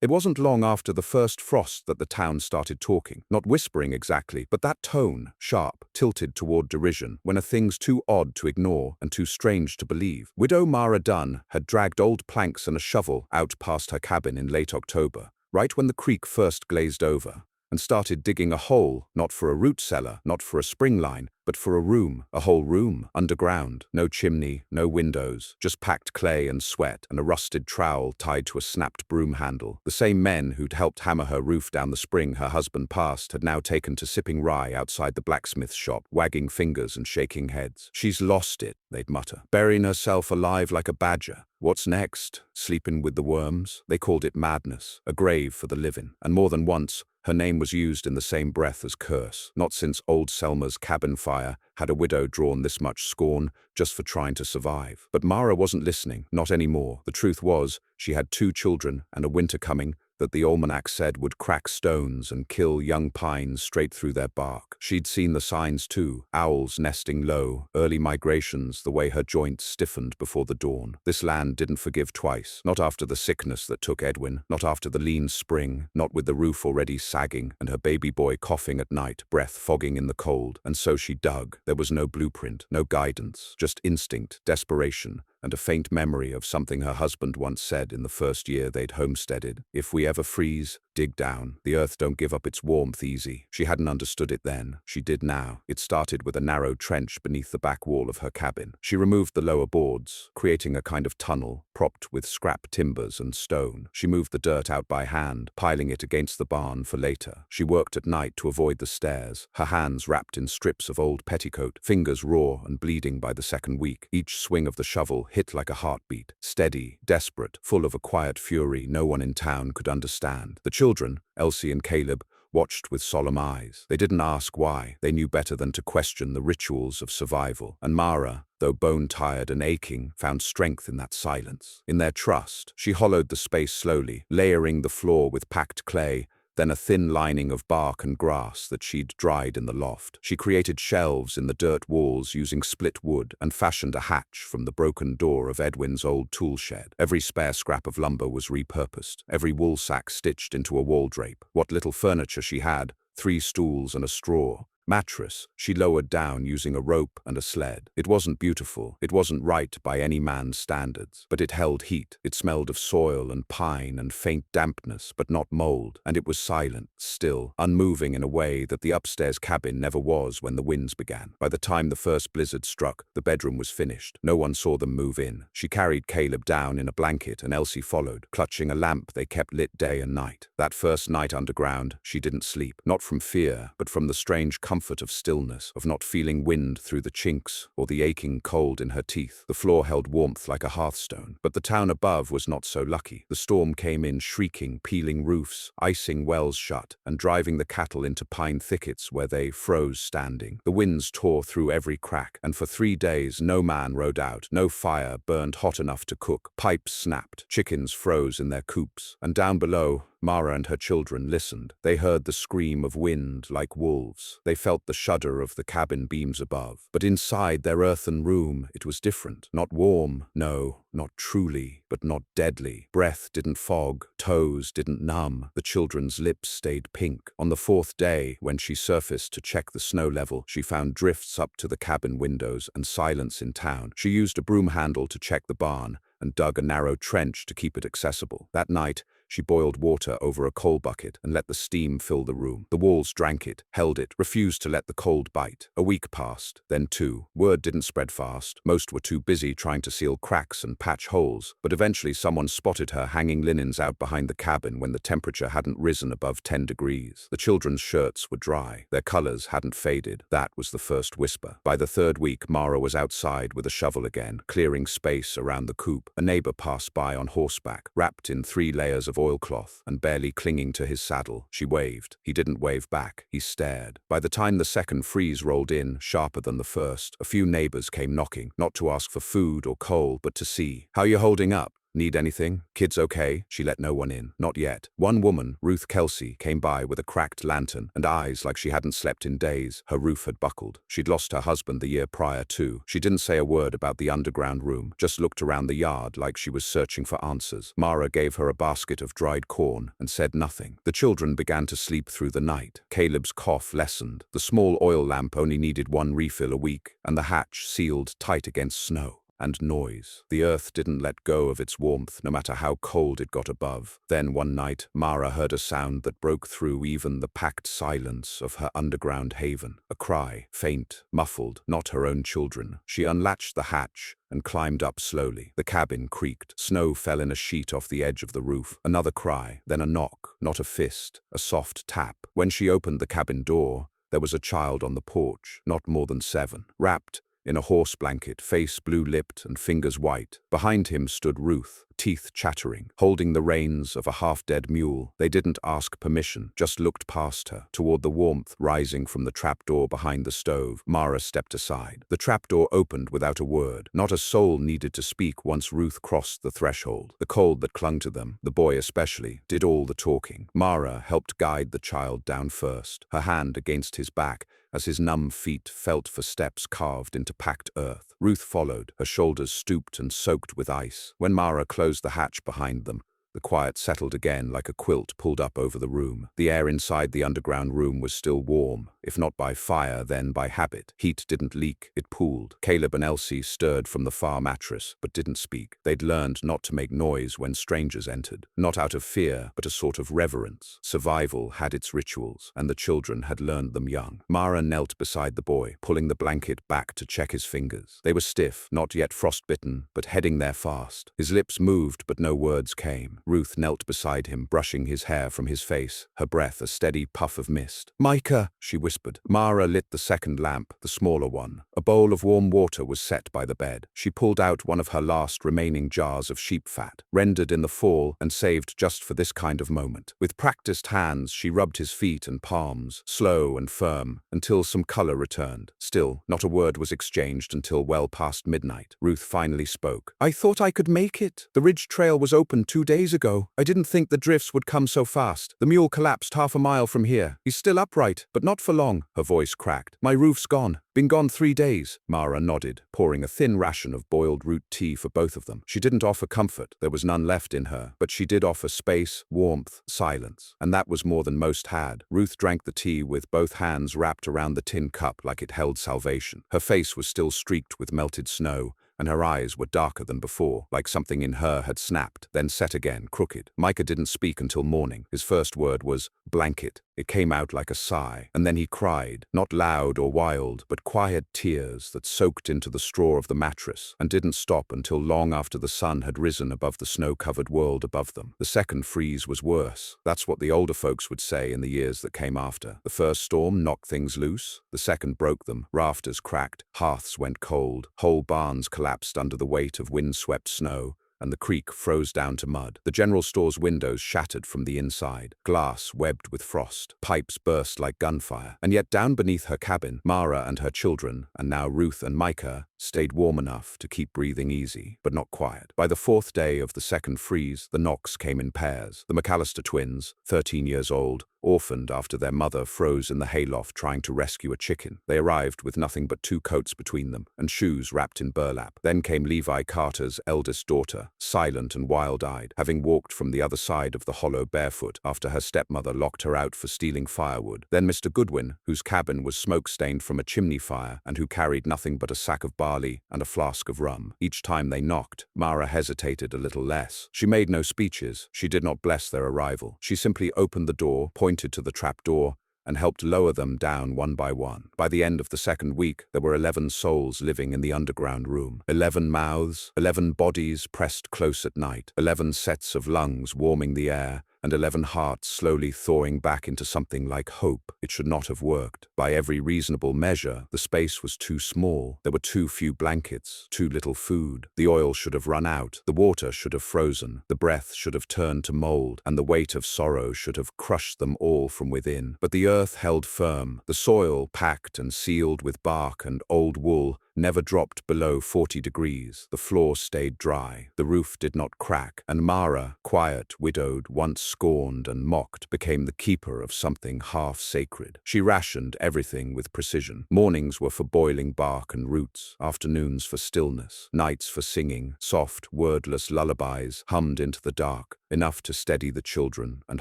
It wasn't long after the first frost that the town started talking, not whispering exactly, but that tone, sharp, tilted toward derision, when a thing's too odd to ignore and too strange to believe. Widow Mara Dunn had dragged old planks and a shovel out past her cabin in late October, right when the creek first glazed over, and started digging a hole, not for a root cellar, not for a spring line, but for a whole room, underground, no chimney, no windows, just packed clay and sweat and a rusted trowel tied to a snapped broom handle. The same men who'd helped hammer her roof down the spring her husband passed had now taken to sipping rye outside the blacksmith's shop, wagging fingers and shaking heads. "She's lost it," they'd mutter, burying herself alive like a badger. "What's next? Sleeping with the worms?" They called it madness, a grave for the living, and more than once, her name was used in the same breath as curse. Not since old Selma's cabin fire had a widow drawn this much scorn just for trying to survive. But Mara wasn't listening, not anymore. The truth was, she had 2 children and a winter coming that the almanac said would crack stones and kill young pines straight through their bark. She'd seen the signs too, owls nesting low, early migrations, the way her joints stiffened before the dawn. This land didn't forgive twice, not after the sickness that took Edwin, not after the lean spring, not with the roof already sagging and her baby boy coughing at night, breath fogging in the cold. And so she dug. There was no blueprint, no guidance, just instinct, desperation, and a faint memory of something her husband once said in the first year they'd homesteaded. "If we ever freeze, dig down. The earth don't give up its warmth easy." She hadn't understood it then. She did now. It started with a narrow trench beneath the back wall of her cabin. She removed the lower boards, creating a kind of tunnel, propped with scrap timbers and stone. She moved the dirt out by hand, piling it against the barn for later. She worked at night to avoid the stairs, her hands wrapped in strips of old petticoat, fingers raw and bleeding by the second week. Each swing of the shovel hit like a heartbeat, steady, desperate, full of a quiet fury no one in town could understand. The children, Elsie and Caleb, watched with solemn eyes. They didn't ask why. They knew better than to question the rituals of survival. And Mara, though bone-tired and aching, found strength in that silence. In their trust, she hollowed the space slowly, layering the floor with packed clay, then a thin lining of bark and grass that she'd dried in the loft. She created shelves in the dirt walls using split wood and fashioned a hatch from the broken door of Edwin's old tool shed. Every spare scrap of lumber was repurposed, every wool sack stitched into a wall drape. What little furniture she had, 3 stools and a straw, mattress, she lowered down using a rope and a sled. It wasn't beautiful, it wasn't right by any man's standards, but it held heat. It smelled of soil and pine and faint dampness, but not mold, and it was silent, still, unmoving in a way that the upstairs cabin never was when the winds began. By the time the first blizzard struck, the bedroom was finished. No one saw them move in. She carried Caleb down in a blanket and Elsie followed, clutching a lamp they kept lit day and night. That first night underground, she didn't sleep, not from fear, but from the strange comfort of stillness, of not feeling wind through the chinks or the aching cold in her teeth. The floor held warmth like a hearthstone. But the town above was not so lucky. The storm came in shrieking, peeling roofs, icing wells shut, and driving the cattle into pine thickets where they froze standing. The winds tore through every crack, and for 3 days no man rode out, no fire burned hot enough to cook, pipes snapped, chickens froze in their coops, and down below, Mara and her children listened. They heard the scream of wind like wolves. They felt the shudder of the cabin beams above. But inside their earthen room, it was different. Not warm, no, not truly, but not deadly. Breath didn't fog, toes didn't numb. The children's lips stayed pink. On the 4th day, when she surfaced to check the snow level, she found drifts up to the cabin windows and silence in town. She used a broom handle to check the barn and dug a narrow trench to keep it accessible. That night, she boiled water over a coal bucket and let the steam fill the room. The walls drank it, held it, refused to let the cold bite. A week passed, then 2. Word didn't spread fast. Most were too busy trying to seal cracks and patch holes, but eventually someone spotted her hanging linens out behind the cabin when the temperature hadn't risen above 10 degrees. The children's shirts were dry. Their colors hadn't faded. That was the first whisper. By the 3rd week, Mara was outside with a shovel again, clearing space around the coop. A neighbor passed by on horseback, wrapped in 3 layers of oilcloth and barely clinging to his saddle. She waved. He didn't wave back. He stared. By the time the second freeze rolled in, sharper than the first, a few neighbors came knocking, not to ask for food or coal, but to see. "How you holding up?" Need anything? Kids okay? She let no one in. Not yet. One woman, Ruth Kelsey, came by with a cracked lantern and eyes like she hadn't slept in days. Her roof had buckled. She'd lost her husband the year prior too. She didn't say a word about the underground room, just looked around the yard like she was searching for answers. Mara gave her a basket of dried corn and said nothing. The children began to sleep through the night. Caleb's cough lessened. The small oil lamp only needed one refill a week, and the hatch sealed tight against snow and noise. The earth didn't let go of its warmth, no matter how cold it got above. Then one night, Mara heard a sound that broke through even the packed silence of her underground haven. A cry, faint, muffled, not her own children. She unlatched the hatch and climbed up slowly. The cabin creaked. Snow fell in a sheet off the edge of the roof. Another cry, then a knock, not a fist, a soft tap. When she opened the cabin door, there was a child on the porch, not more than 7, wrapped in a horse blanket, face blue-lipped and fingers white. Behind him stood Ruth, teeth chattering, holding the reins of a half-dead mule. They didn't ask permission, just looked past her, toward the warmth rising from the trapdoor behind the stove. Mara stepped aside. The trapdoor opened without a word. Not a soul needed to speak once Ruth crossed the threshold. The cold that clung to them, the boy especially, did all the talking. Mara helped guide the child down first, her hand against his back, as his numb feet felt for steps carved into packed earth. Ruth followed, her shoulders stooped and soaked with ice. When Mara closed the hatch behind them, the quiet settled again like a quilt pulled up over the room. The air inside the underground room was still warm, if not by fire, then by habit. Heat didn't leak, it pooled. Caleb and Elsie stirred from the far mattress, but didn't speak. They'd learned not to make noise when strangers entered. Not out of fear, but a sort of reverence. Survival had its rituals, and the children had learned them young. Mara knelt beside the boy, pulling the blanket back to check his fingers. They were stiff, not yet frostbitten, but heading there fast. His lips moved, but no words came. Ruth knelt beside him, brushing his hair from his face, her breath a steady puff of mist. "Micah," she whispered. Mara lit the second lamp, the smaller one. A bowl of warm water was set by the bed. She pulled out one of her last remaining jars of sheep fat, rendered in the fall and saved just for this kind of moment. With practiced hands, she rubbed his feet and palms, slow and firm, until some color returned. Still, not a word was exchanged until well past midnight. Ruth finally spoke. "I thought I could make it. The ridge trail was open 2 days ago. I didn't think the drifts would come so fast. The mule collapsed half a mile from here. He's still upright, but not for long." Her voice cracked. "My roof's gone. Been gone 3 days. Mara nodded, pouring a thin ration of boiled root tea for both of them. She didn't offer comfort. There was none left in her, but she did offer space, warmth, silence. And that was more than most had. Ruth drank the tea with both hands wrapped around the tin cup like it held salvation. Her face was still streaked with melted snow, and her eyes were darker than before, like something in her had snapped, then set again, crooked. Micah didn't speak until morning. His first word was, "blanket." It came out like a sigh, and then he cried, not loud or wild, but quiet tears that soaked into the straw of the mattress, and didn't stop until long after the sun had risen above the snow-covered world above them. The second freeze was worse. That's what the older folks would say in the years that came after. The first storm knocked things loose. The second broke them. Rafters cracked, hearths went cold, whole barns collapsed under the weight of wind-swept snow, and the creek froze down to mud. The general store's windows shattered from the inside, glass webbed with frost, pipes burst like gunfire. And yet down beneath her cabin, Mara and her children, and now Ruth and Micah, stayed warm enough to keep breathing easy, but not quiet. By the 4th day of the second freeze, the knocks came in pairs. The McAllister twins, 13 years old, orphaned after their mother froze in the hayloft trying to rescue a chicken. They arrived with nothing but 2 coats between them, and shoes wrapped in burlap. Then came Levi Carter's eldest daughter, silent and wild-eyed, having walked from the other side of the hollow barefoot after her stepmother locked her out for stealing firewood. Then Mr. Goodwin, whose cabin was smoke-stained from a chimney fire, and who carried nothing but a sack of barley and a flask of rum. Each time they knocked, Mara hesitated a little less. She made no speeches. She did not bless their arrival. She simply opened the door, pointed to the trap door, and helped lower them down one by one. By the end of the second week, there were 11 souls living in the underground room. 11 mouths, 11 bodies pressed close at night, 11 sets of lungs warming the air, and 11 hearts slowly thawing back into something like hope. It should not have worked. By every reasonable measure, the space was too small. There were too few blankets, too little food. The oil should have run out. The water should have frozen. The breath should have turned to mold, and the weight of sorrow should have crushed them all from within. But the earth held firm. The soil, packed and sealed with bark and old wool, never dropped below 40 degrees. The floor stayed dry, the roof did not crack, and Mara, quiet, widowed, once scorned and mocked, became the keeper of something half sacred. She rationed everything with precision. Mornings were for boiling bark and roots, afternoons for stillness, nights for singing, soft, wordless lullabies hummed into the dark, enough to steady the children and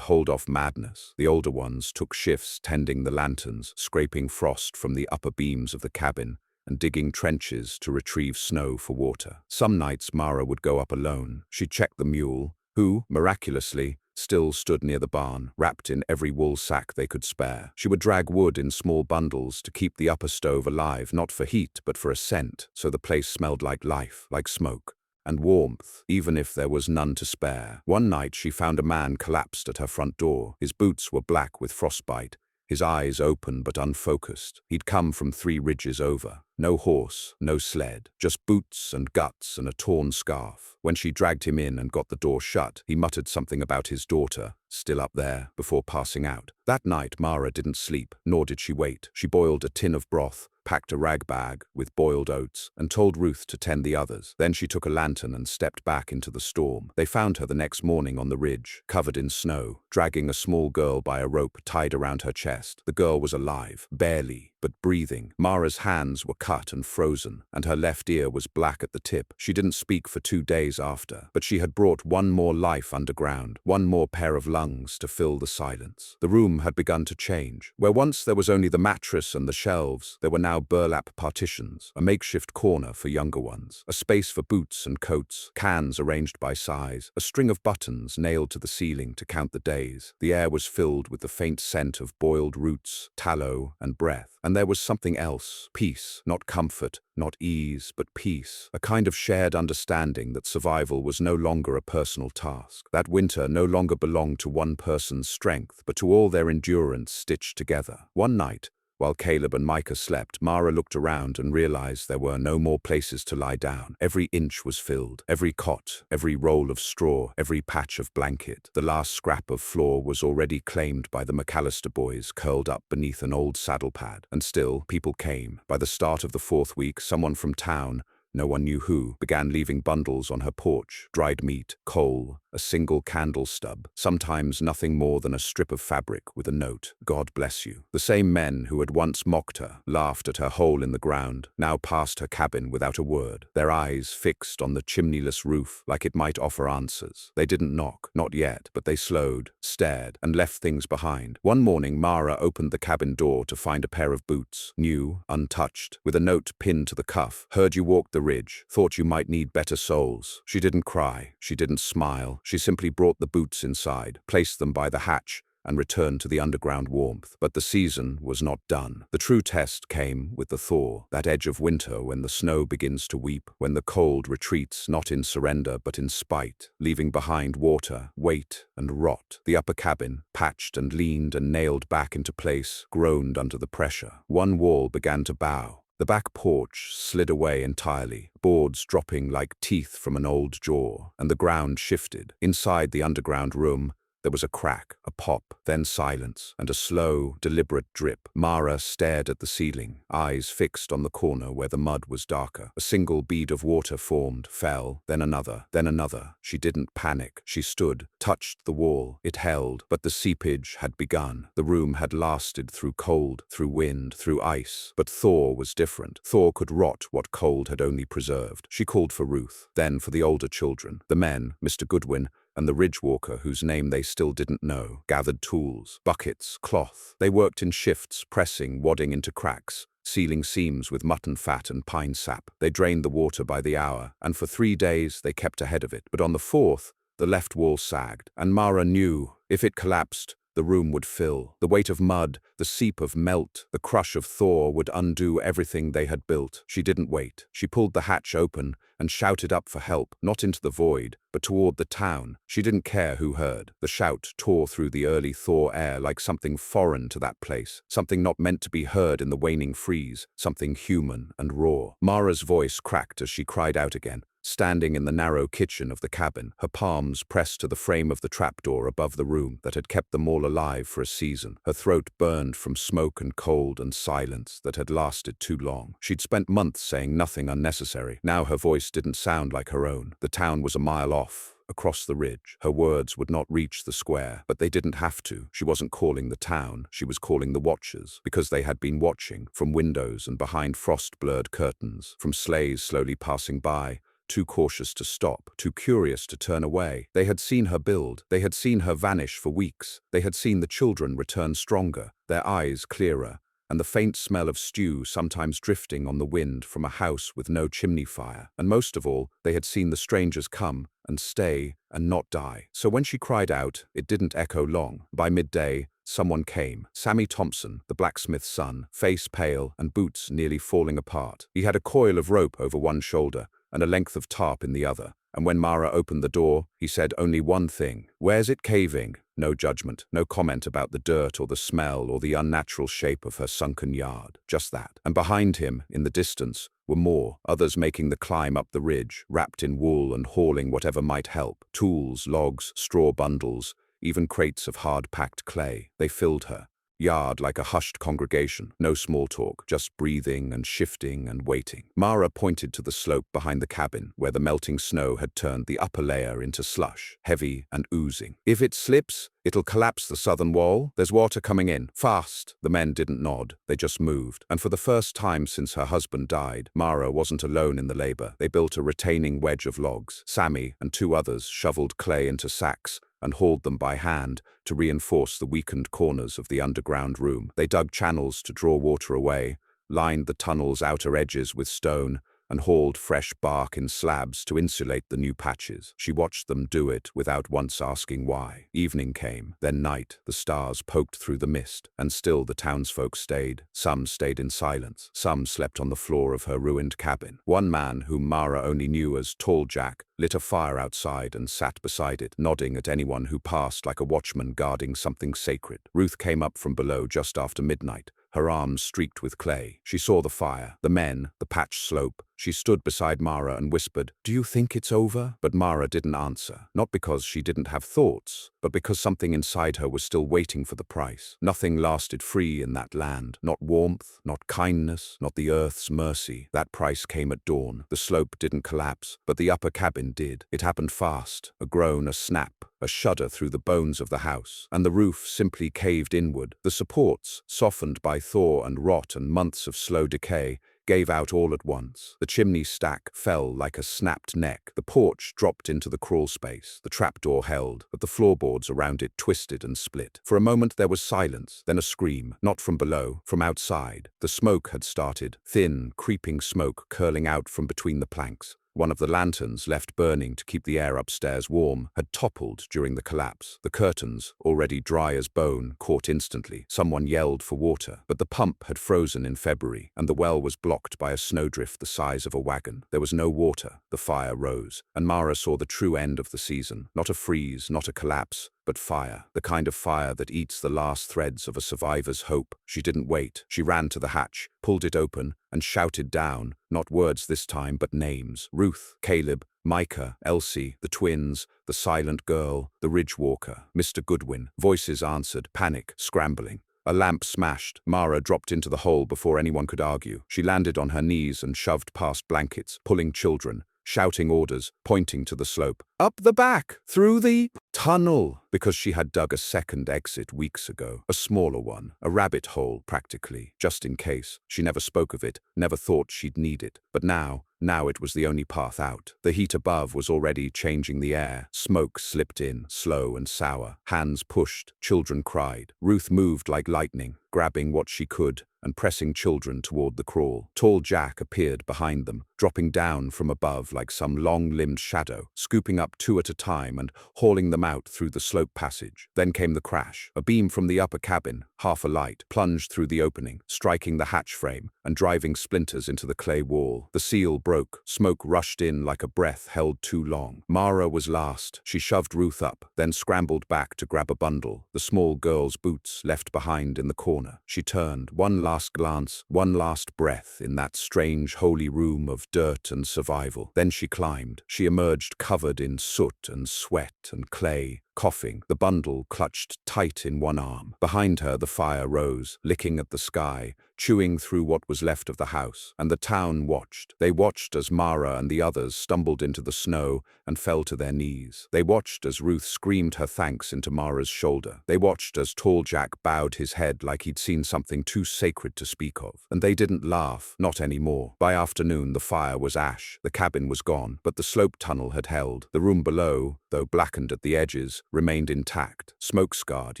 hold off madness. The older ones took shifts tending the lanterns, scraping frost from the upper beams of the cabin, and digging trenches to retrieve snow for water. Some nights Mara would go up alone. She'd check the mule, who, miraculously, still stood near the barn, wrapped in every wool sack they could spare. She would drag wood in small bundles to keep the upper stove alive, not for heat, but for a scent, so the place smelled like life, like smoke, and warmth, even if there was none to spare. One night she found a man collapsed at her front door. His boots were black with frostbite, his eyes open but unfocused. He'd come from 3 ridges over. No horse, no sled, just boots and guts and a torn scarf. When she dragged him in and got the door shut, he muttered something about his daughter, still up there, before passing out. That night Mara didn't sleep, nor did she wait. She boiled a tin of broth, packed a rag bag with boiled oats, and told Ruth to tend the others. Then she took a lantern and stepped back into the storm. They found her the next morning on the ridge, covered in snow, dragging a small girl by a rope tied around her chest. The girl was alive, barely, but breathing. Mara's hands were cut and frozen, and her left ear was black at the tip. She didn't speak for 2 days after, but she had brought one more life underground, one more pair of lungs to fill the silence. The room had begun to change. Where once there was only the mattress and the shelves, there were now burlap partitions, a makeshift corner for younger ones, a space for boots and coats, cans arranged by size, a string of buttons nailed to the ceiling to count the days. The air was filled with the faint scent of boiled roots, tallow, and breath. And there was something else, peace, not comfort, not ease, but peace, a kind of shared understanding that survival was no longer a personal task. That winter no longer belonged to one person's strength, but to all their endurance stitched together. One night, while Caleb and Micah slept, Mara looked around and realized there were no more places to lie down. Every inch was filled, every cot, every roll of straw, every patch of blanket. The last scrap of floor was already claimed by the McAllister boys, curled up beneath an old saddle pad. And still, people came. By the start of the 4th week, someone from town, no one knew who, began leaving bundles on her porch, dried meat, coal, a single candle stub, sometimes nothing more than a strip of fabric with a note, "God bless you." The same men who had once mocked her, laughed at her hole in the ground, now passed her cabin without a word, their eyes fixed on the chimneyless roof like it might offer answers. They didn't knock, not yet, but they slowed, stared, and left things behind. One morning Mara opened the cabin door to find a pair of boots, new, untouched, with a note pinned to the cuff. "Heard you walked the ridge, thought you might need better soles." She didn't cry, she didn't smile, she simply brought the boots inside, placed them by the hatch, and returned to the underground warmth. But the season was not done. The true test came with the thaw, that edge of winter when the snow begins to weep, when the cold retreats not in surrender but in spite, leaving behind water, weight, and rot. The upper cabin, patched and leaned and nailed back into place, groaned under the pressure. One wall began to bow. The back porch slid away entirely, boards dropping like teeth from an old jaw, and the ground shifted. Inside the underground room, there was a crack, a pop, then silence, and a slow, deliberate drip. Mara stared at the ceiling, eyes fixed on the corner where the mud was darker. A single bead of water formed, fell, then another, then another. She didn't panic. She stood, touched the wall. It held, but the seepage had begun. The room had lasted through cold, through wind, through ice. But thaw was different. Thaw could rot what cold had only preserved. She called for Ruth, then for the older children. The men, Mr. Goodwin, and the ridge walker, whose name they still didn't know, gathered tools, buckets, cloth. They worked in shifts, pressing, wadding into cracks, sealing seams with mutton fat and pine sap. They drained the water by the hour, and for 3 days they kept ahead of it. But on the 4th, the left wall sagged, and Mara knew if it collapsed, the room would fill. The weight of mud, the seep of melt, the crush of thaw would undo everything they had built. She didn't wait. She pulled the hatch open and shouted up for help, not into the void, but toward the town. She didn't care who heard. The shout tore through the early thaw air like something foreign to that place, something not meant to be heard in the waning freeze, something human and raw. Mara's voice cracked as she cried out again. standing in the narrow kitchen of the cabin, her palms pressed to the frame of the trapdoor above the room that had kept them all alive for a season. Her throat burned from smoke and cold and silence that had lasted too long. She'd spent months saying nothing unnecessary. Now her voice didn't sound like her own. The town was a mile off, across the ridge. Her words would not reach the square, but they didn't have to. She wasn't calling the town, she was calling the watchers, because they had been watching, from windows and behind frost-blurred curtains, from sleighs slowly passing by, too cautious to stop, too curious to turn away. They had seen her build, they had seen her vanish for weeks, they had seen the children return stronger, their eyes clearer, and the faint smell of stew sometimes drifting on the wind from a house with no chimney fire. And most of all, they had seen the strangers come and stay and not die. So when she cried out, it didn't echo long. By midday, someone came. Sammy Thompson, the blacksmith's son, face pale and boots nearly falling apart. He had a coil of rope over one shoulder and a length of tarp in the other. And when Mara opened the door, he said only one thing. "Where's it caving?" No judgment, no comment about the dirt or the smell or the unnatural shape of her sunken yard. Just that. And behind him, in the distance, were more, others making the climb up the ridge, wrapped in wool and hauling whatever might help. Tools, logs, straw bundles, even crates of hard-packed clay. They filled her yard like a hushed congregation. No small talk, just breathing and shifting and waiting. Mara pointed to the slope behind the cabin, where the melting snow had turned the upper layer into slush, heavy and oozing. "If it slips, it'll collapse the southern wall. There's water coming in. Fast." The men didn't nod, they just moved. And for the first time since her husband died, Mara wasn't alone in the labor. They built a retaining wedge of logs. Sammy and two others shoveled clay into sacks and hauled them by hand to reinforce the weakened corners of the underground room. They dug channels to draw water away, lined the tunnel's outer edges with stone, and hauled fresh bark in slabs to insulate the new patches. She watched them do it without once asking why. Evening came, then night. The stars poked through the mist, and still the townsfolk stayed. Some stayed in silence. Some slept on the floor of her ruined cabin. One man, whom Mara only knew as Tall Jack, lit a fire outside and sat beside it, nodding at anyone who passed like a watchman guarding something sacred. Ruth came up from below just after midnight, her arms streaked with clay. She saw the fire, the men, the patched slope. She stood beside Mara and whispered, "Do you think it's over?" But Mara didn't answer, not because she didn't have thoughts, but because something inside her was still waiting for the price. Nothing lasted free in that land. Not warmth, not kindness, not the earth's mercy. That price came at dawn. The slope didn't collapse, but the upper cabin did. It happened fast, a groan, a snap, a shudder through the bones of the house, and the roof simply caved inward. The supports, softened by thaw and rot and months of slow decay, gave out all at once. The chimney stack fell like a snapped neck. The porch dropped into the crawl space. The trapdoor held, but the floorboards around it twisted and split. For a moment there was silence, then a scream, not from below, from outside. The smoke had started, thin, creeping smoke curling out from between the planks. One of the lanterns, left burning to keep the air upstairs warm, had toppled during the collapse. The curtains, already dry as bone, caught instantly. Someone yelled for water, but the pump had frozen in February, and the well was blocked by a snowdrift the size of a wagon. There was no water. The fire rose, and Mara saw the true end of the season. Not a freeze, not a collapse, but fire. The kind of fire that eats the last threads of a survivor's hope. She didn't wait. She ran to the hatch, pulled it open, and shouted down, not words this time, but names. Ruth, Caleb, Micah, Elsie, the twins, the silent girl, the ridge walker, Mr. Goodwin. Voices answered, panic, scrambling. A lamp smashed. Mara dropped into the hole before anyone could argue. She landed on her knees and shoved past blankets, pulling children, shouting orders, pointing to the slope. Up the back, through the tunnel, because she had dug a second exit weeks ago, a smaller one, a rabbit hole practically, just in case. She never spoke of it, never thought she'd need it. But now it was the only path out. The heat above was already changing the air. Smoke slipped in, slow and sour. Hands pushed, children cried. Ruth moved like lightning, grabbing what she could and pressing children toward the crawl. Tall Jack appeared behind them, dropping down from above like some long-limbed shadow, scooping up two at a time and hauling them out through the slope passage. Then came the crash. A beam from the upper cabin, half alight, plunged through the opening, striking the hatch frame and driving splinters into the clay wall. The seal broke. Smoke rushed in like a breath held too long. Mara was last. She shoved Ruth up, then scrambled back to grab a bundle, the small girl's boots left behind in the corner. She turned, one last glance, one last breath in that strange holy room of dirt and survival. Then she climbed. She emerged covered in soot and sweat and clay, coughing, the bundle clutched tight in one arm. Behind her the fire rose, licking at the sky, chewing through what was left of the house, and the town watched. They watched as Mara and the others stumbled into the snow and fell to their knees. They watched as Ruth screamed her thanks into Mara's shoulder. They watched as tall Jack bowed his head like he'd seen something too sacred to speak of. And they didn't laugh, not anymore. By afternoon the fire was ash, the cabin was gone, but the slope tunnel had held. The room below, though blackened at the edges, remained intact. Smoke-scarred,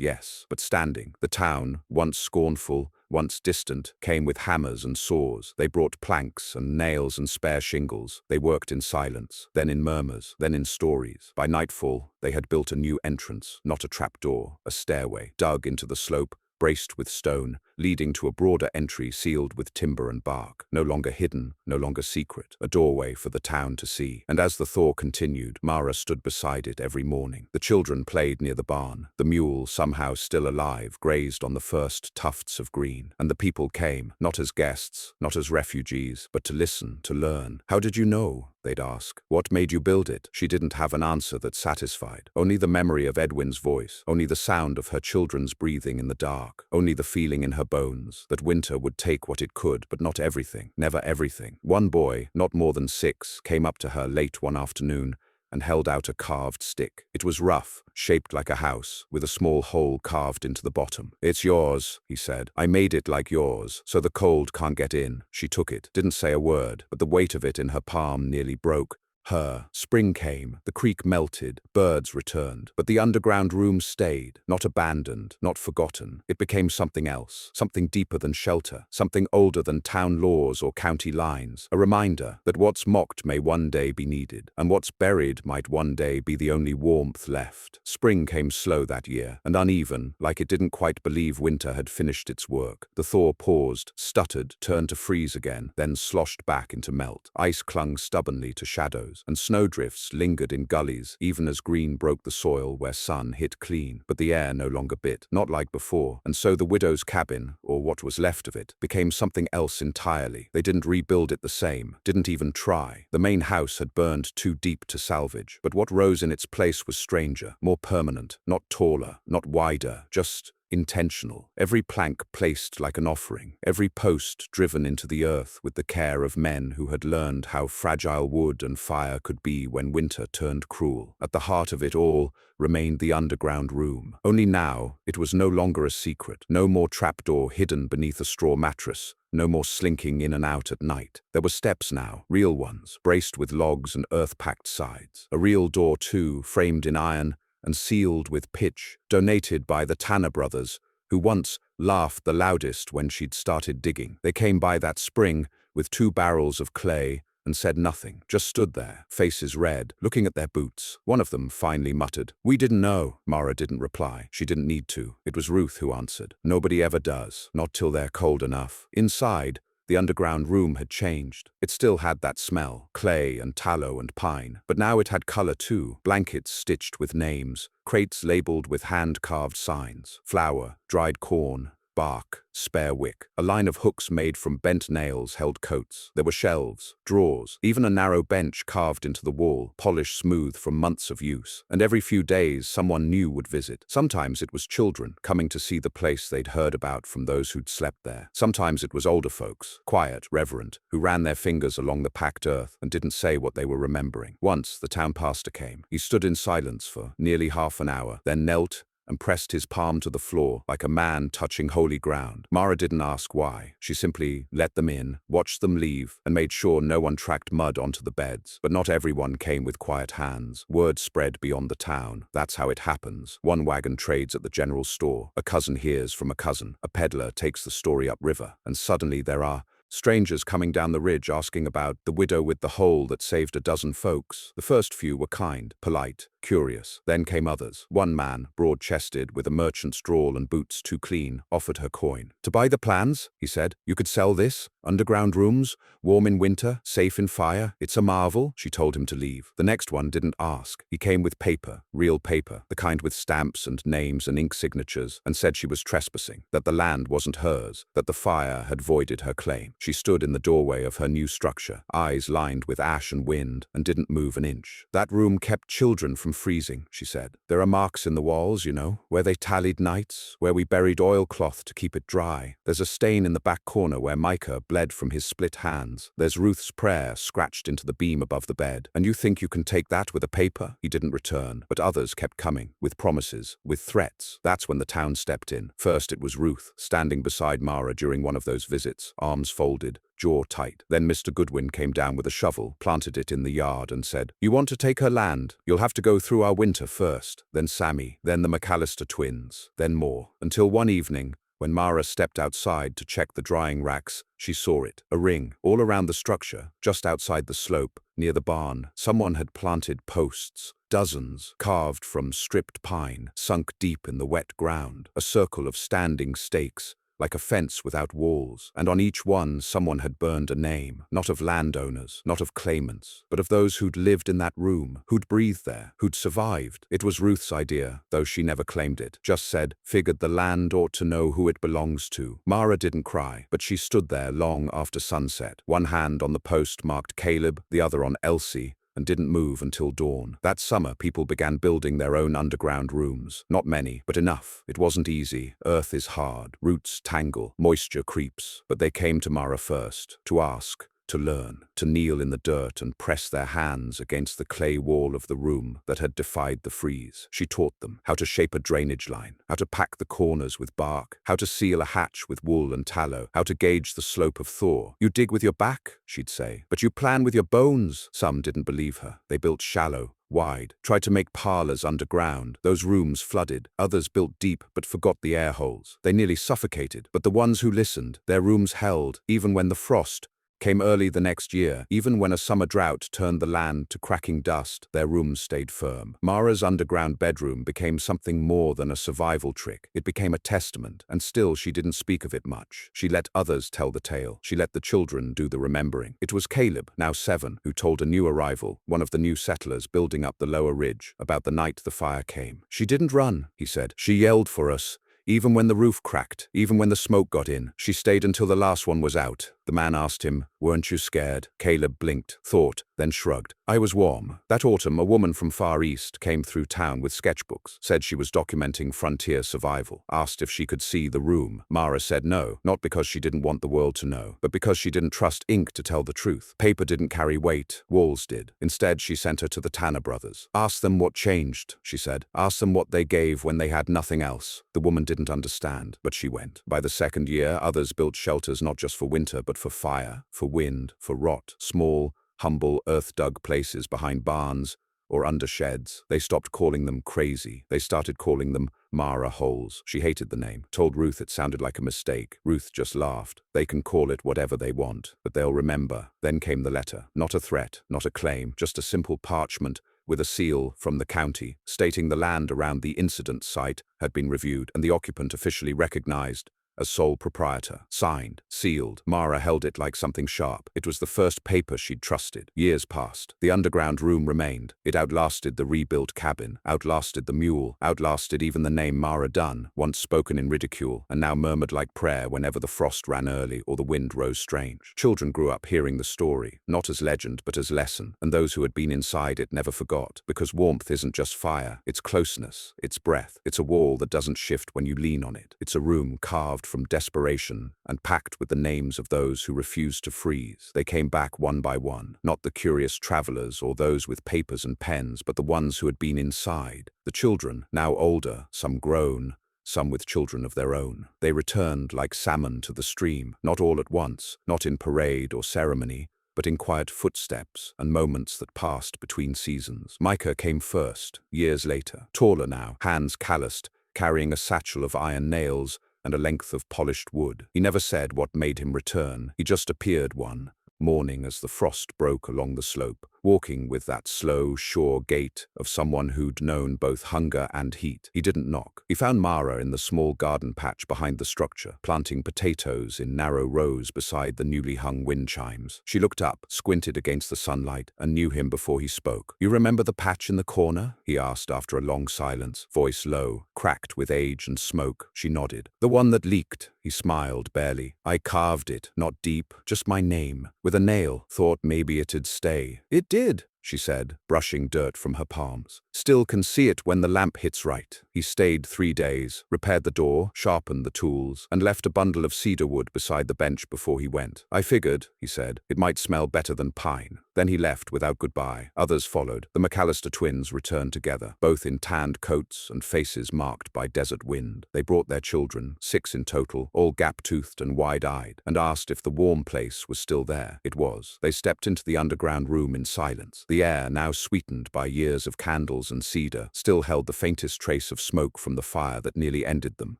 yes, but standing. The town, once scornful, once distant, came with hammers and saws. They brought planks and nails and spare shingles. They worked in silence, then in murmurs, then in stories. By nightfall, they had built a new entrance, not a trapdoor, a stairway, dug into the slope, braced with stone, leading to a broader entry sealed with timber and bark. No longer hidden, no longer secret, a doorway for the town to see. And as the thaw continued, Mara stood beside it every morning. The children played near the barn. The mule, somehow still alive, grazed on the first tufts of green. And the people came, not as guests, not as refugees, but to listen, to learn. "How did you know?" they'd ask. "What made you build it?" She didn't have an answer that satisfied. Only the memory of Edwin's voice, only the sound of her children's breathing in the dark, only the feeling in her bones that winter would take what it could, but not everything, never everything. One boy, not more than 6, came up to her late one afternoon and held out a carved stick. It was rough, shaped like a house, with a small hole carved into the bottom. "It's yours," he said. "I made it like yours, so the cold can't get in." She took it, didn't say a word, but the weight of it in her palm nearly broke her. Spring came, the creek melted, birds returned, but the underground room stayed, not abandoned, not forgotten. It became something else, something deeper than shelter, something older than town laws or county lines, a reminder that what's mocked may one day be needed, and what's buried might one day be the only warmth left. Spring came slow that year, and uneven, like it didn't quite believe winter had finished its work. The thaw paused, stuttered, turned to freeze again, then sloshed back into melt. Ice clung stubbornly to shadows, and snowdrifts lingered in gullies, even as green broke the soil where sun hit clean. But the air no longer bit, not like before, and so the widow's cabin, or what was left of it, became something else entirely. They didn't rebuild it the same, didn't even try. The main house had burned too deep to salvage, but what rose in its place was stranger, more permanent, not taller, not wider, just intentional. Every plank placed like an offering, every post driven into the earth with the care of men who had learned how fragile wood and fire could be when winter turned cruel. At the heart of it all remained the underground room. Only now, it was no longer a secret, no more trapdoor hidden beneath a straw mattress, no more slinking in and out at night. There were steps now, real ones, braced with logs and earth-packed sides. A real door too, framed in iron and sealed with pitch, donated by the Tanner brothers, who once laughed the loudest when she'd started digging. They came by that spring with 2 barrels of clay and said nothing, just stood there, faces red, looking at their boots. One of them finally muttered, "We didn't know." Mara didn't reply. She didn't need to. It was Ruth who answered. "Nobody ever does, not till they're cold enough." Inside, the underground room had changed. It still had that smell, clay and tallow and pine, but now it had color too, blankets stitched with names, crates labeled with hand-carved signs, flour, dried corn, bark, spare wick. A line of hooks made from bent nails held coats. There were shelves, drawers, even a narrow bench carved into the wall, polished smooth from months of use. And every few days someone new would visit. Sometimes it was children, coming to see the place they'd heard about from those who'd slept there. Sometimes it was older folks, quiet, reverent, who ran their fingers along the packed earth and didn't say what they were remembering. Once the town pastor came. He stood in silence for nearly half an hour, then knelt and pressed his palm to the floor like a man touching holy ground. Mara didn't ask why. She simply let them in, watched them leave, and made sure no one tracked mud onto the beds. But not everyone came with quiet hands. Word spread beyond the town. That's how it happens. One wagon trades at the general store. A cousin hears from a cousin. A peddler takes the story upriver, and suddenly there are Strangers coming down the ridge asking about the widow with the hole that saved a dozen folks. The first few were kind, polite, curious. Then came others. One man, broad-chested, with a merchant's drawl and boots too clean, offered her coin. "To buy the plans," he said. "You could sell this. Underground rooms, warm in winter, safe in fire. It's a marvel." She told him to leave. The next one didn't ask. He came with paper, real paper, the kind with stamps and names and ink signatures, and said she was trespassing, that the land wasn't hers, that the fire had voided her claim. She stood in the doorway of her new structure, eyes lined with ash and wind, and didn't move an inch. "That room kept children from freezing," she said. "There are marks in the walls, you know, where they tallied nights, where we buried oilcloth to keep it dry. There's a stain in the back corner where Micah bled from his split hands. There's Ruth's prayer scratched into the beam above the bed. And you think you can take that with a paper?" He didn't return, but others kept coming, with promises, with threats. That's when the town stepped in. First it was Ruth, standing beside Mara during one of those visits, arms folded, jaw tight. Then Mr. Goodwin came down with a shovel, planted it in the yard, and said, "You want to take her land? You'll have to go through our winter first." Then Sammy, then the McAllister twins, then more, until one evening, when Mara stepped outside to check the drying racks, she saw it. A ring, all around the structure, just outside the slope, near the barn. Someone had planted posts, dozens, carved from stripped pine, sunk deep in the wet ground. A circle of standing stakes, like a fence without walls, and on each one someone had burned a name, not of landowners, not of claimants, but of those who'd lived in that room, who'd breathed there, who'd survived. It was Ruth's idea, though she never claimed it, just said, "Figured the land ought to know who it belongs to." Mara didn't cry, but she stood there long after sunset, one hand on the post marked Caleb, the other on Elsie, and didn't move until dawn. That summer, people began building their own underground rooms. Not many, but enough. It wasn't easy. Earth is hard. Roots tangle. Moisture creeps. But they came to Mara first, to ask, to learn, to kneel in the dirt and press their hands against the clay wall of the room that had defied the freeze. She taught them how to shape a drainage line, how to pack the corners with bark, how to seal a hatch with wool and tallow, how to gauge the slope of thaw. "You dig with your back," she'd say, "but you plan with your bones." Some didn't believe her. They built shallow, wide, tried to make parlors underground. Those rooms flooded. Others built deep but forgot the air holes. They nearly suffocated. But the ones who listened, their rooms held, even when the frost came early the next year. Even when a summer drought turned the land to cracking dust, their rooms stayed firm. Mara's underground bedroom became something more than a survival trick. It became a testament, and still she didn't speak of it much. She let others tell the tale. She let the children do the remembering. It was Caleb, now 7, who told a new arrival, one of the new settlers building up the lower ridge, about the night the fire came. "She didn't run," he said. "She yelled for us. Even when the roof cracked, even when the smoke got in, she stayed until the last one was out." The man asked him, "Weren't you scared?" Caleb blinked, thought, then shrugged. "I was warm." That autumn, a woman from Far East came through town with sketchbooks, said she was documenting frontier survival, asked if she could see the room. Mara said no, not because she didn't want the world to know, but because she didn't trust ink to tell the truth. Paper didn't carry weight, walls did. Instead, she sent her to the Tanner brothers. "Ask them what changed," she said. "Ask them what they gave when they had nothing else." The woman didn't understand, but she went. By the second year, others built shelters not just for winter, but for fire, for wind, for rot. Small, humble, earth-dug places behind barns or under sheds. They stopped calling them crazy. They started calling them Mara holes. She hated the name, told Ruth it sounded like a mistake. Ruth just laughed. They can call it whatever they want, but they'll remember. Then came the letter. Not a threat, not a claim, just a simple parchment with a seal from the county, stating the land around the incident site had been reviewed and the occupant officially recognized as sole proprietor. Signed, sealed. Mara held it like something sharp. It was the first paper she'd trusted. Years passed. The underground room remained. It outlasted the rebuilt cabin, outlasted the mule, outlasted even the name Mara Dunn, once spoken in ridicule, and now murmured like prayer whenever the frost ran early or the wind rose strange. Children grew up hearing the story, not as legend but as lesson, and those who had been inside it never forgot, because warmth isn't just fire, it's closeness, it's breath, it's a wall that doesn't shift when you lean on it. It's a room carved from desperation and packed with the names of those who refused to freeze. They came back one by one, not the curious travelers or those with papers and pens, but the ones who had been inside. The children, now older, some grown, some with children of their own. They returned like salmon to the stream, not all at once, not in parade or ceremony, but in quiet footsteps and moments that passed between seasons. Micah came first, years later, taller now, hands calloused, carrying a satchel of iron nails, and a length of polished wood. He never said what made him return. He just appeared one morning as the frost broke along the slope, walking with that slow, sure gait of someone who'd known both hunger and heat. He didn't knock. He found Mara in the small garden patch behind the structure, planting potatoes in narrow rows beside the newly hung wind chimes. She looked up, squinted against the sunlight, and knew him before he spoke. "You remember the patch in the corner?" he asked after a long silence, voice low, cracked with age and smoke. She nodded. "The one that leaked." He smiled barely. "I carved it, not deep, just my name, with a nail. Thought maybe it'd stay. It did," she said, brushing dirt from her palms. "Still can see it when the lamp hits right." He stayed 3 days, repaired the door, sharpened the tools, and left a bundle of cedar wood beside the bench before he went. "I figured," he said, "it might smell better than pine." Then he left without goodbye. Others followed. The McAllister twins returned together, both in tanned coats and faces marked by desert wind. They brought their children, 6 in total, all gap-toothed and wide-eyed, and asked if the warm place was still there. It was. They stepped into the underground room in silence. The air, now sweetened by years of candles and cedar, still held the faintest trace of smoke from the fire that nearly ended them.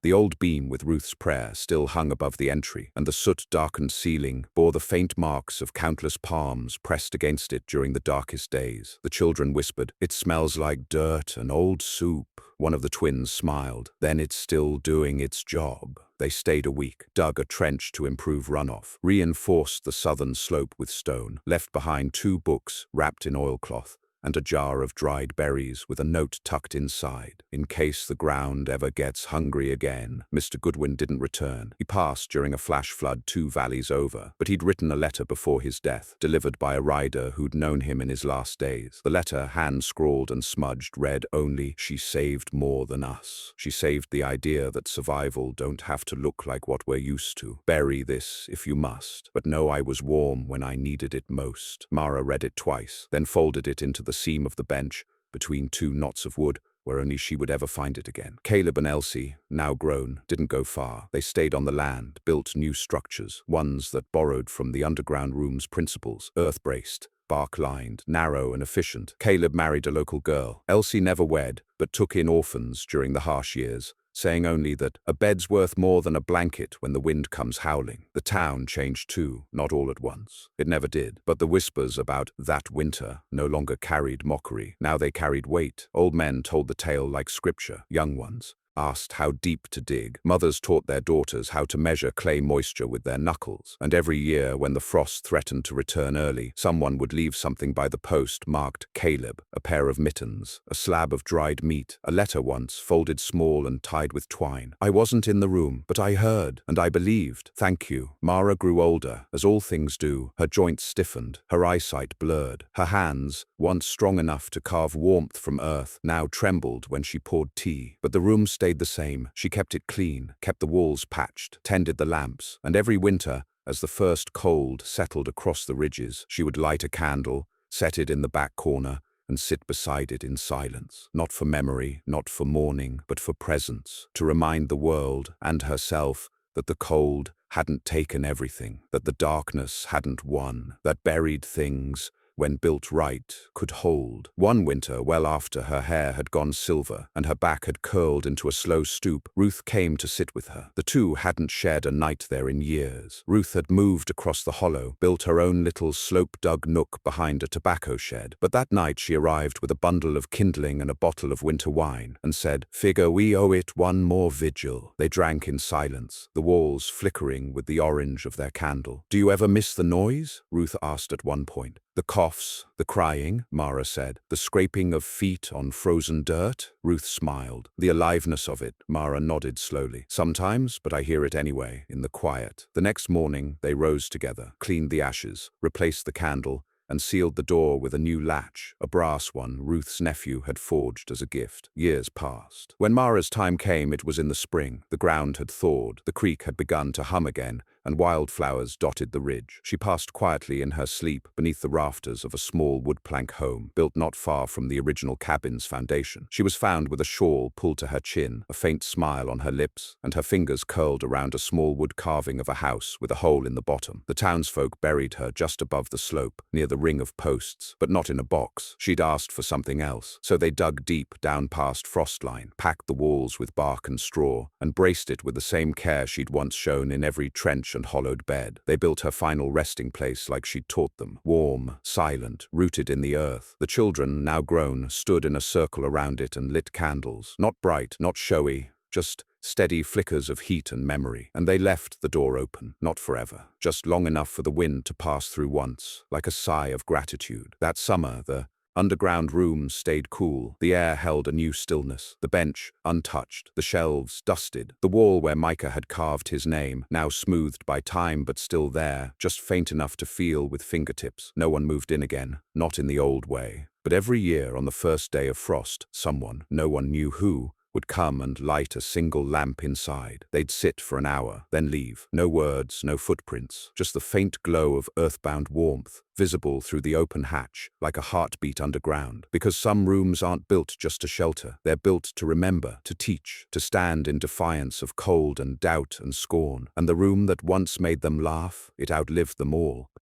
The old beam with Ruth's prayer still hung above the entry, and the soot-darkened ceiling bore the faint marks of countless palms pressed against it during the darkest days. The children whispered, "It smells like dirt and old soup." One of the twins smiled. "Then it's still doing its job." They stayed a week, dug a trench to improve runoff, reinforced the southern slope with stone, left behind 2 books wrapped in oilcloth, and a jar of dried berries with a note tucked inside, "In case the ground ever gets hungry again." Mr. Goodwin didn't return. He passed during a flash flood 2 valleys over, but he'd written a letter before his death, delivered by a rider who'd known him in his last days. The letter, hand-scrawled and smudged, read only, "She saved more than us. She saved the idea that survival don't have to look like what we're used to. Bury this if you must, but know I was warm when I needed it most." Mara read it twice, then folded it into the seam of the bench, between 2 knots of wood, where only she would ever find it again. Caleb and Elsie, now grown, didn't go far. They stayed on the land, built new structures, ones that borrowed from the underground room's principles, earth-braced, bark-lined, narrow and efficient. Caleb married a local girl. Elsie never wed, but took in orphans during the harsh years, saying only that a bed's worth more than a blanket when the wind comes howling. The town changed too, not all at once. It never did. But the whispers about that winter no longer carried mockery. Now they carried weight. Old men told the tale like scripture. Young ones asked how deep to dig. Mothers taught their daughters how to measure clay moisture with their knuckles. And every year, when the frost threatened to return early, someone would leave something by the post marked Caleb, a pair of mittens, a slab of dried meat, a letter once folded small and tied with twine. "I wasn't in the room, but I heard, and I believed. Thank you." Mara grew older, as all things do. Her joints stiffened, her eyesight blurred. Her hands, once strong enough to carve warmth from earth, now trembled when she poured tea. But the room stayed the same. She kept it clean, kept the walls patched, tended the lamps, and every winter, as the first cold settled across the ridges, she would light a candle, set it in the back corner, and sit beside it in silence. Not for memory, not for mourning, but for presence, to remind the world and herself that the cold hadn't taken everything, that the darkness hadn't won, that buried things, when built right, could hold. One winter, well after her hair had gone silver and her back had curled into a slow stoop, Ruth came to sit with her. The two hadn't shared a night there in years. Ruth had moved across the hollow, built her own little slope-dug nook behind a tobacco shed. But that night she arrived with a bundle of kindling and a bottle of winter wine, and said, "Figure we owe it one more vigil." They drank in silence, the walls flickering with the orange of their candle. "Do you ever miss the noise?" Ruth asked at one point. "The coughs, the crying," Mara said. "The scraping of feet on frozen dirt?" Ruth smiled. "The aliveness of it," Mara nodded slowly. "Sometimes, but I hear it anyway, in the quiet." The next morning, they rose together, cleaned the ashes, replaced the candle, and sealed the door with a new latch, a brass one Ruth's nephew had forged as a gift. Years passed. When Mara's time came, it was in the spring. The ground had thawed, the creek had begun to hum again, and wildflowers dotted the ridge. She passed quietly in her sleep beneath the rafters of a small wood-plank home, built not far from the original cabin's foundation. She was found with a shawl pulled to her chin, a faint smile on her lips, and her fingers curled around a small wood carving of a house with a hole in the bottom. The townsfolk buried her just above the slope, near the ring of posts, but not in a box. She'd asked for something else, so they dug deep down past frostline, packed the walls with bark and straw, and braced it with the same care she'd once shown in every trench and hollowed bed. They built her final resting place like she'd taught them, warm, silent, rooted in the earth. The children, now grown, stood in a circle around it and lit candles, not bright, not showy, just steady flickers of heat and memory. And they left the door open, not forever, just long enough for the wind to pass through once, like a sigh of gratitude. That summer, the underground rooms stayed cool. The air held a new stillness. The bench, untouched. The shelves, dusted. The wall where Micah had carved his name, now smoothed by time but still there, just faint enough to feel with fingertips. No one moved in again, not in the old way. But every year, on the first day of frost, someone, no one knew who, would come and light a single lamp inside. They'd sit for an hour, then leave. No words, no footprints, just the faint glow of earthbound warmth, visible through the open hatch, like a heartbeat underground. Because some rooms aren't built just to shelter. They're built to remember, to teach, to stand in defiance of cold and doubt and scorn. And the room that once made them laugh, it outlived them all.